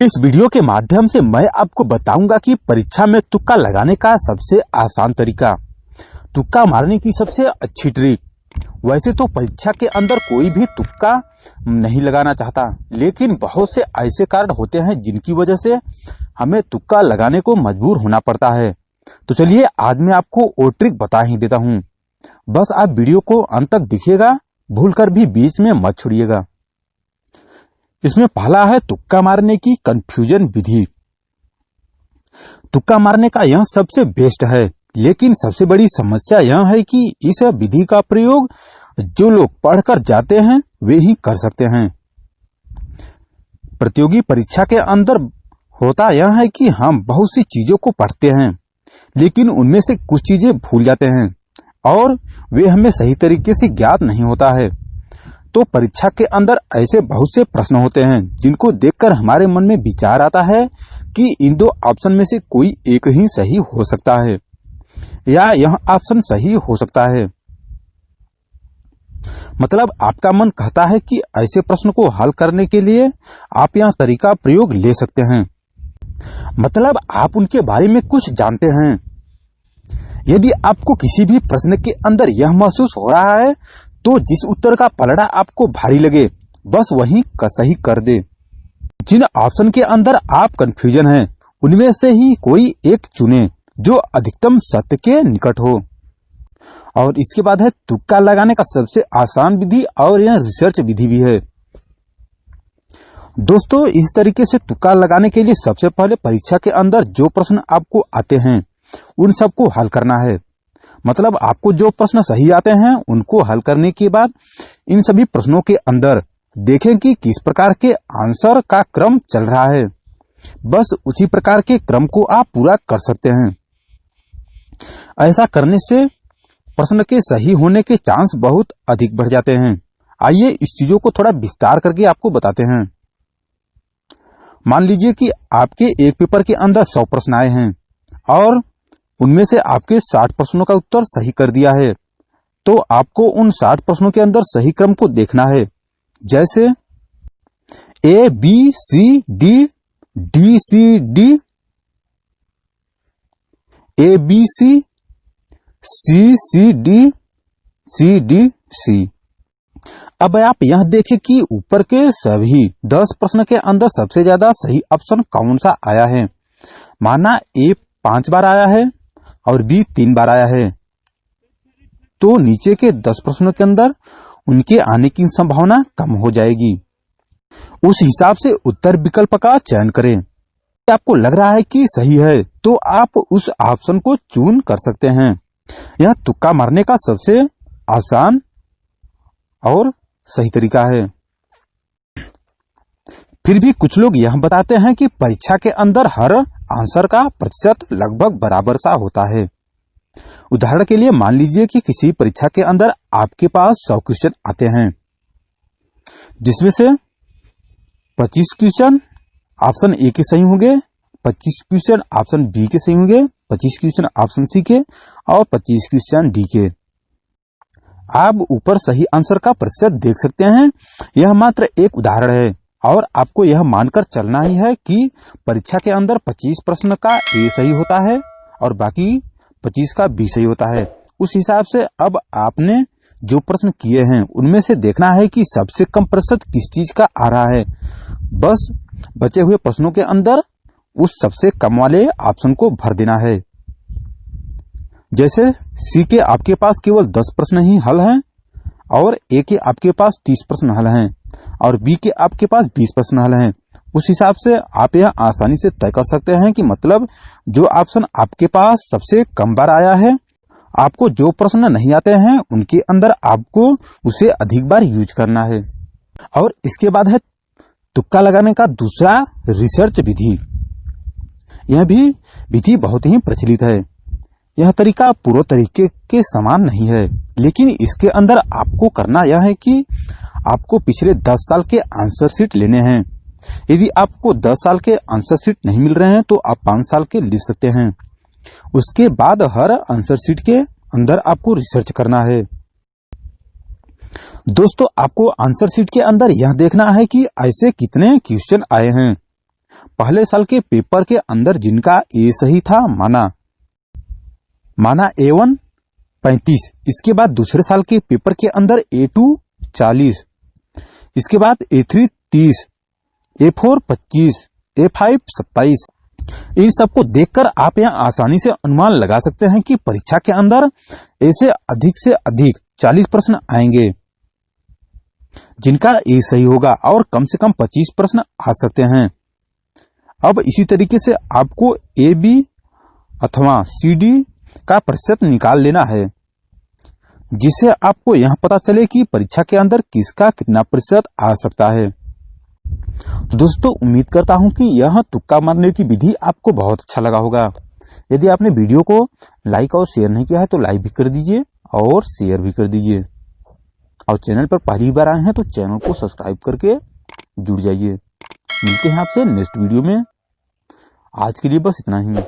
इस वीडियो के माध्यम से मैं आपको बताऊंगा कि परीक्षा में तुक्का लगाने का सबसे आसान तरीका, तुक्का मारने की सबसे अच्छी ट्रिक। वैसे तो परीक्षा के अंदर कोई भी तुक्का नहीं लगाना चाहता, लेकिन बहुत से ऐसे कारण होते हैं जिनकी वजह से हमें तुक्का लगाने को मजबूर होना पड़ता है। तो चलिए आज मैं आपको वो ट्रिक बता ही देता हूँ। बस आप वीडियो को अंत तक देखिएगा, भूलकर भी बीच में मत छोड़िएगा। इसमें पहला है तुक्का मारने की कंफ्यूजन विधि। तुक्का मारने का यह सबसे बेस्ट है, लेकिन सबसे बड़ी समस्या यह है कि इस विधि का प्रयोग जो लोग पढ़कर जाते हैं वे ही कर सकते हैं। प्रतियोगी परीक्षा के अंदर होता यह है कि हम बहुत सी चीजों को पढ़ते हैं, लेकिन उनमें से कुछ चीजें भूल जाते हैं और वे हमें सही तरीके से ज्ञात नहीं होता है। तो परीक्षा के अंदर ऐसे बहुत से प्रश्न होते हैं जिनको देखकर हमारे मन में विचार आता है कि इन दो ऑप्शन में से कोई एक ही सही हो सकता है या यह ऑप्शन सही हो सकता है। मतलब आपका मन कहता है कि ऐसे प्रश्न को हल करने के लिए आप यह तरीका प्रयोग ले सकते हैं। मतलब आप उनके बारे में कुछ जानते हैं। यदि आपको किसी भी प्रश्न के अंदर यह महसूस हो रहा है तो जिस उत्तर का पलड़ा आपको भारी लगे बस वही सही कर दे। जिन ऑप्शन के अंदर आप कंफ्यूजन हैं उनमें से ही कोई एक चुने जो अधिकतम सत्य के निकट हो। और इसके बाद है तुक्का लगाने का सबसे आसान विधि, और यह रिसर्च विधि भी है। दोस्तों, इस तरीके से तुक्का लगाने के लिए सबसे पहले परीक्षा के अंदर जो प्रश्न आपको आते हैं उन सबको हल करना है। मतलब आपको जो प्रश्न सही आते हैं उनको हल करने के बाद इन सभी प्रश्नों के अंदर देखें कि किस प्रकार के आंसर का क्रम चल रहा है। बस उसी प्रकार के क्रम को आप पूरा कर सकते हैं। ऐसा करने से प्रश्न के सही होने के चांस बहुत अधिक बढ़ जाते हैं। आइए इस चीजों को थोड़ा विस्तार करके आपको बताते हैं। मान लीजिए कि आपके एक पेपर के अंदर 100 प्रश्न आए हैं और उनमें से आपके 60 प्रश्नों का उत्तर सही कर दिया है। तो आपको उन 60 प्रश्नों के अंदर सही क्रम को देखना है। जैसे A B C D, D C D, A B C, C C D, C D C. अब आप यह देखें कि ऊपर के सभी 10 प्रश्न के अंदर सबसे ज्यादा सही ऑप्शन कौन सा आया है। माना ए 5 बार आया है और बी 3 बार आया है, तो नीचे के 10 प्रश्नों के अंदर उनके आने की संभावना कम हो जाएगी। उस हिसाब से उत्तर विकल्प का चयन करें। आपको लग रहा है कि सही है तो आप उस ऑप्शन को चूज कर सकते हैं। यह तुक्का मारने का सबसे आसान और सही तरीका है। फिर भी कुछ लोग यह बताते हैं कि परीक्षा के अंदर हर आंसर का प्रतिशत लगभग बराबर सा होता है। उदाहरण के लिए मान लीजिए कि किसी परीक्षा के अंदर आपके पास 100 क्वेश्चन आते हैं, जिसमें से 25 क्वेश्चन ऑप्शन ए के सही होंगे, 25 क्वेश्चन ऑप्शन बी के सही होंगे, 25 क्वेश्चन ऑप्शन सी के और 25 क्वेश्चन डी के। आप ऊपर सही आंसर का प्रतिशत देख सकते हैं। यह मात्र एक उदाहरण है और आपको यह मानकर चलना ही है कि परीक्षा के अंदर 25 प्रश्न का ए सही होता है और बाकी 25 का बी सही होता है। उस हिसाब से अब आपने जो प्रश्न किए हैं उनमें से देखना है कि सबसे कम प्रतिशत किस चीज का आ रहा है। बस बचे हुए प्रश्नों के अंदर उस सबसे कम वाले ऑप्शन को भर देना है। जैसे सी के आपके पास केवल 10 प्रश्न ही हल हैं और ए के आपके पास 30 प्रश्न हल हैं और बी के आपके पास 20 प्रश्न हल हैं। उस हिसाब से आप यह आसानी से तय कर सकते हैं कि मतलब जो ऑप्शन आपके पास सबसे कम बार आया है, आपको जो प्रश्न नहीं आते हैं उनके अंदर आपको उसे अधिक बार यूज करना है। और इसके बाद है तुक्का लगाने का दूसरा रिसर्च विधि। यह भी विधि बहुत ही प्रचलित है। यह तरीका पूरे तरीके के समान नहीं है, लेकिन इसके अंदर आपको करना यह है कि आपको पिछले 10 साल के आंसर शीट लेने हैं। यदि आपको 10 साल के आंसर शीट नहीं मिल रहे हैं तो आप 5 साल के ले सकते हैं। उसके बाद हर आंसर शीट के अंदर आपको रिसर्च करना है। दोस्तों, आपको आंसर शीट के अंदर यह देखना है कि ऐसे कितने क्वेश्चन आए हैं पहले साल के पेपर के अंदर जिनका ए सही था माना A1 35, इसके बाद दूसरे साल के पेपर के अंदर A2 40, इसके बाद A3 30, A4 25, A5 27। इन सबको देखकर आप यहाँ आसानी से अनुमान लगा सकते हैं कि परीक्षा के अंदर ऐसे अधिक से अधिक 40 प्रश्न आएंगे जिनका ए सही होगा और कम से कम 25 प्रश्न आ सकते हैं। अब इसी तरीके से आपको ए बी अथवा सी डी का प्रतिशत निकाल लेना है, जिससे आपको यह पता चले कि परीक्षा के अंदर किसका कितना प्रतिशत आ सकता है। तो दोस्तों, उम्मीद करता हूं कि यह तुक्का मारने की विधि आपको बहुत अच्छा लगा होगा। यदि आपने वीडियो को लाइक और शेयर नहीं किया है तो लाइक भी कर दीजिए और शेयर भी कर दीजिए, और चैनल पर पहली बार आए हैं तो चैनल को सब्सक्राइब करके जुड़ जाइए। मिलते हैं आपसे नेक्स्ट वीडियो में। आज के लिए बस इतना ही।